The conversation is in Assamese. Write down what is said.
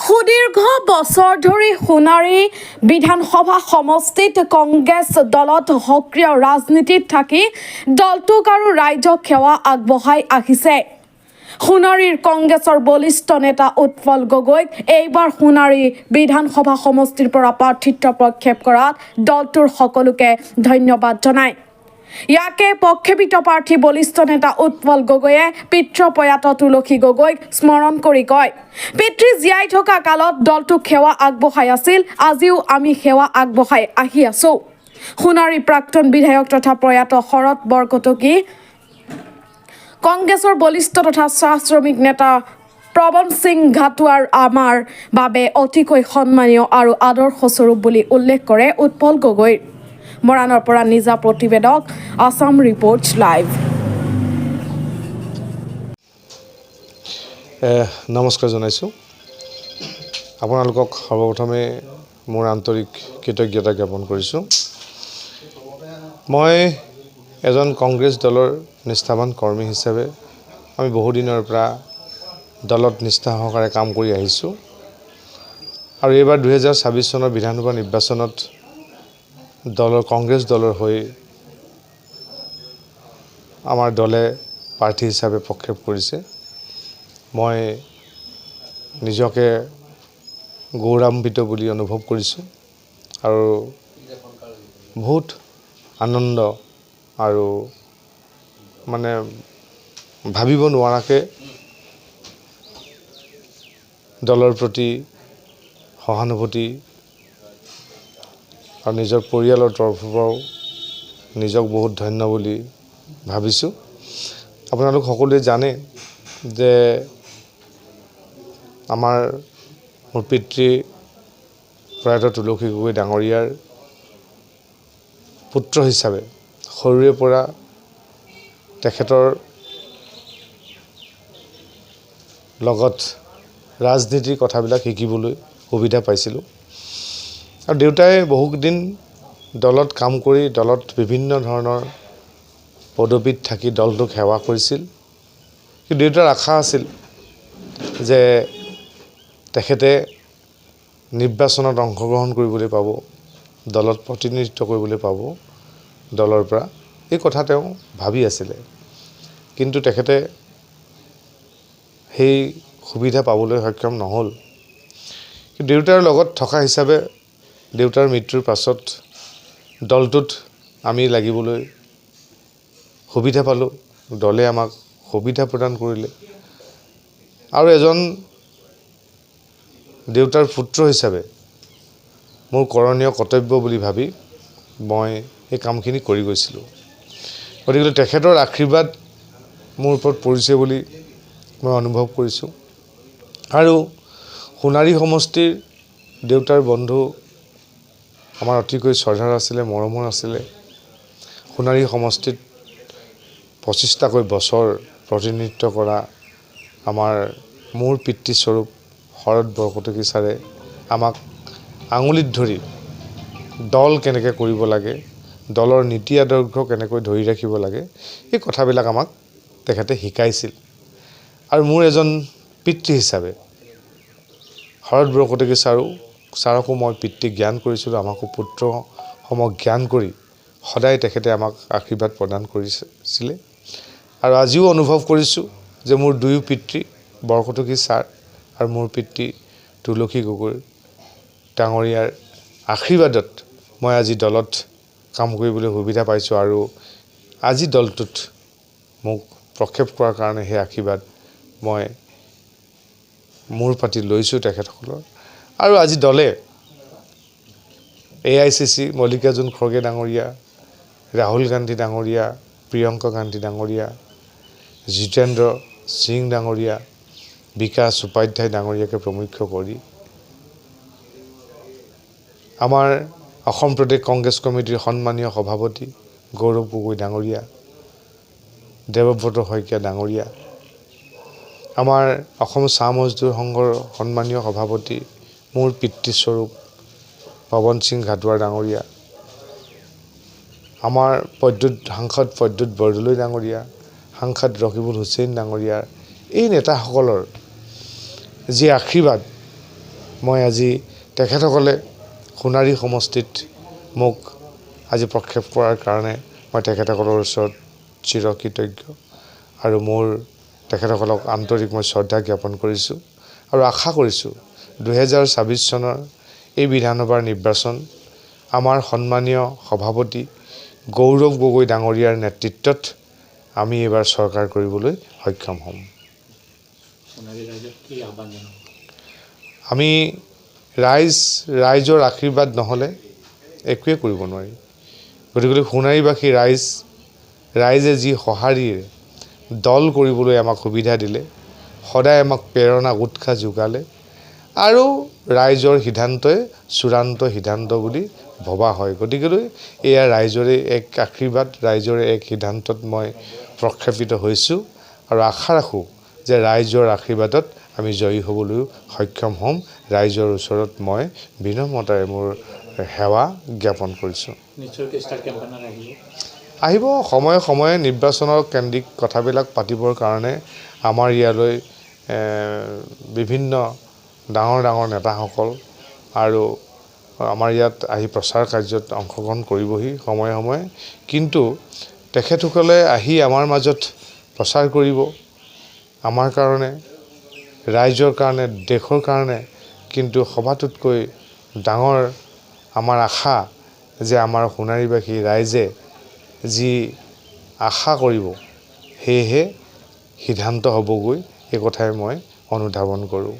সুদীৰ্ঘ বছৰ ধৰি সোণাৰী বিধানসভা সমষ্টিত কংগ্ৰেছ দলত সক্ৰিয় ৰাজনীতিত থাকি দলটোক আৰু ৰাইজক সেৱা আগবঢ়াই আহিছে। সোণাৰীৰ কংগ্ৰেছৰ বলিষ্ঠ নেতা উৎপল গগৈক এইবাৰ সোণাৰী বিধানসভা সমষ্টিৰ পৰা প্ৰাৰ্থিত্ব প্ৰক্ষেপ কৰাত দলটোৰ সকলোকে ধন্যবাদ জনায়। ইয়াকে প্ৰক্ষেপিত প্ৰাৰ্থী বলিষ্ঠ নেতা উৎপল গগৈয়ে পিতৃ প্ৰয়াত তুলসী গগৈক স্মৰণ কৰি কয়, পিতৃ জীয়াই থকা কালত দলটোক সেৱা আগবঢ়াই আছিল, আজিও আমি সেৱা আগবঢ়াই আহি আছো। সোণাৰী প্ৰাক্তন বিধায়ক তথা প্ৰয়াত শৰৎ বৰকটকী, কংগ্ৰেছৰ বলিষ্ঠ তথা চাহ শ্ৰমিক নেতা প্ৰবন সিং ঘাটোৱাৰ আমাৰ বাবে অতিকৈ সন্মানীয় আৰু আদৰ্শস্বৰূপ বুলি উল্লেখ কৰে উৎপল গগৈৰ। মৰাণৰ পৰা নিজা প্ৰতিবেদক, আসাম ৰিপৰ্টছ লাইভ। নমস্কাৰ জনাইছোঁ। আপোনালোকক সৰ্বপ্ৰথমে মোৰ আন্তৰিক কৃতজ্ঞতা জ্ঞাপন কৰিছোঁ। মই এজন কংগ্ৰেছ দলৰ নিষ্ঠাৱান কৰ্মী হিচাপে আমি বহুদিনৰ পৰা দলত নিষ্ঠা সহকাৰে কাম কৰি আহিছোঁ আৰু এইবাৰ 2026 চনৰ বিধানসভা নিৰ্বাচনত কংগ্ৰেছ দলৰ হৈ আমাৰ দলে প্ৰাৰ্থী হিচাপে প্ৰক্ষেপ কৰিছে। মই নিজকে গৌৰৱান্বিত বুলি অনুভৱ কৰিছোঁ আৰু বহুত আনন্দ আৰু মানে ভাবিব নোৱাৰাকৈ দলৰ প্ৰতি সহানুভূতি আৰু নিজৰ পৰিয়ালৰ তৰফৰ পৰাও নিজক বহুত ধন্য বুলি ভাবিছোঁ। আপোনালোক সকলোৱে জানে যে মোৰ পিতৃ প্ৰয়াত তুলসী গগৈ ডাঙৰীয়াৰ পুত্ৰ হিচাপে সৰুৰে পৰা তেখেতৰ লগত ৰাজনীতিৰ কথাবিলাক শিকিবলৈ সুবিধা পাইছিলোঁ আৰু দেউতাই বহুদিন দলত কাম কৰি দলত বিভিন্ন ধৰণৰ পদবীত থাকি দলটোক সেৱা কৰিছিল। কিন্তু দেউতাৰ আশা আছিল যে তেখেতে নিৰ্বাচনত অংশগ্ৰহণ কৰিবলৈ পাব, দলত প্ৰতিনিধিত্ব কৰিবলৈ পাব দলৰ পৰা, এই কথা তেওঁ ভাবি আছিলে। কিন্তু তেখেতে সেই সুবিধা পাবলৈ সক্ষম নহ'ল। কিন্তু দেউতাৰ লগত থকা হিচাপে দেউতাৰ মৃত্যুৰ পাছত দলটোত আমি লাগিবলৈ সুবিধা পালোঁ, দলে আমাক সুবিধা প্ৰদান কৰিলে আৰু এজন দেউতাৰ পুত্ৰ হিচাপে মোৰ কৰণীয় কৰ্তব্য বুলি ভাবি মই এই কামখিনি কৰি গৈছিলোঁ। গতিকে তেখেতৰ আশীৰ্বাদ মোৰ ওপৰত পৰিছে বুলি মই অনুভৱ কৰিছোঁ আৰু সোণাৰী সমষ্টিৰ দেউতাৰ বন্ধু আমাৰ অতিকৈ শ্ৰদ্ধাৰ আছিলে, মৰমৰ আছিলে। সোণাৰী সমষ্টিত 25টাকৈ বছৰ প্ৰতিনিধিত্ব কৰা মোৰ পিতৃস্বৰূপ শৰৎ বৰকটকী ছাৰে আমাক আঙুলিত ধৰি দল কেনেকৈ কৰিব লাগে, দলৰ নীতি আদৰ্শ কেনেকৈ ধৰি ৰাখিব লাগে, এই কথাবিলাক আমাক তেখেতে শিকাইছিল। আৰু মোৰ এজন পিতৃ হিচাপে শৰৎ বৰকটকী ছাৰকো মই পিতৃ জ্ঞান কৰিছিলোঁ, আমাকো পুত্ৰ সম জ্ঞান কৰি সদায় তেখেতে আমাক আশীৰ্বাদ প্ৰদান কৰিছিলে। আৰু আজিও অনুভৱ কৰিছোঁ যে মোৰ দুয়ো পিতৃ বৰকটকী ছাৰ আৰু মোৰ পিতৃ তুলসী গগৈ ডাঙৰীয়াৰ আশীৰ্বাদত মই আজি দলত কাম কৰিবলৈ সুবিধা পাইছোঁ আৰু আজি দলটোত মোক প্ৰক্ষেপ কৰাৰ কাৰণে সেই আশীৰ্বাদ মই মোৰ পাতি লৈছোঁ তেখেতসকলৰ। আৰু আজি দলে AICC মল্লিকাৰ্জুন খৰগে ডাঙৰীয়া, ৰাহুল গান্ধী ডাঙৰীয়া, প্ৰিয়ংকা গান্ধী ডাঙৰীয়া, জিতেন্দ্ৰ সিং ডাঙৰীয়া, বিকাশ উপাধ্যায় ডাঙৰীয়াকে প্ৰমুখ্য কৰি আমাৰ অসম প্ৰদেশ কংগ্ৰেছ কমিটিৰ সন্মানীয় সভাপতি গৌৰৱ গগৈ ডাঙৰীয়া, দেৱব্ৰত শইকীয়া ডাঙৰীয়া, আমাৰ অসম চাহ মজদুৰ সংঘৰ সন্মানীয় সভাপতি মোৰ পিতৃস্বৰূপ প্ৰবন সিং ঘাটোৱাৰ ডাঙৰীয়া, আমাৰ সাংসদ প্ৰদ্যুৎ বৰদলৈ ডাঙৰীয়া, সাংসদ ৰকিবুল হুছেইন ডাঙৰীয়াৰ এই নেতাসকলৰ যি আশীৰ্বাদ মই আজি তেখেতসকলে সোণাৰী সমষ্টিত মোক আজি প্ৰক্ষেপ কৰাৰ কাৰণে মই তেখেতসকলৰ ওচৰত চিৰকৃতজ্ঞ আৰু মোৰ তেখেতসকলক আন্তৰিক মই শ্ৰদ্ধা জ্ঞাপন কৰিছোঁ আৰু আশা কৰিছোঁ 2024 চনৰ এই বিধানসভাৰ নিৰ্বাচন আমাৰ সন্মানীয় সভাপতি গৌৰৱ গগৈ ডাঙৰীয়াৰ নেতৃত্বত আমি এইবাৰ চৰকাৰ কৰিবলৈ সক্ষম হ'ম। আমি ৰাইজৰ আশীৰ্বাদ নহ'লে একোৱে কৰিব নোৱাৰি। গতিকে সোণাৰীবাসী ৰাইজে যি সঁহাৰিৰে দল কৰিবলৈ আমাক সুবিধা দিলে, সদায় আমাক প্ৰেৰণা উৎসাহ যোগালে আৰু ৰাইজৰ সিদ্ধান্তই চূড়ান্ত সিদ্ধান্ত বুলি ভবা হয়। গতিকেলৈ এয়া ৰাইজৰে এক আশীৰ্বাদ, ৰাইজৰে এক সিদ্ধান্তত মই প্ৰক্ষেপিত হৈছোঁ আৰু আশা ৰাখোঁ যে ৰাইজৰ আশীৰ্বাদত আমি জয়ী হ'বলৈও সক্ষম হ'ম। ৰাইজৰ ওচৰত মই বিনম্ৰতাৰে মোৰ সেৱা জ্ঞাপন কৰিছোঁ। আহিব সময়ে সময়ে নিৰ্বাচনৰ কেন্দ্ৰিক কথাবিলাক পাতিবৰ কাৰণে আমাৰ ইয়ালৈ বিভিন্ন ডাঙৰ নেতাসকল আৰু আমাৰ ইয়াত আহি প্ৰচাৰ কাৰ্যত অংশগ্ৰহণ কৰিবহি সময়ে সময়ে। কিন্তু তেখেতসকলে আহি আমাৰ মাজত প্ৰচাৰ কৰিব আমাৰ কাৰণে, ৰাইজৰ কাৰণে, দেশৰ কাৰণে। কিন্তু সবাতোতকৈ ডাঙৰ আমাৰ আশা যে আমাৰ সোণাৰীবাসী ৰাইজে যি আশা কৰিব সেয়েহে সিদ্ধান্ত হ'বগৈ, এই কথাই মই অনুধাৱন কৰোঁ।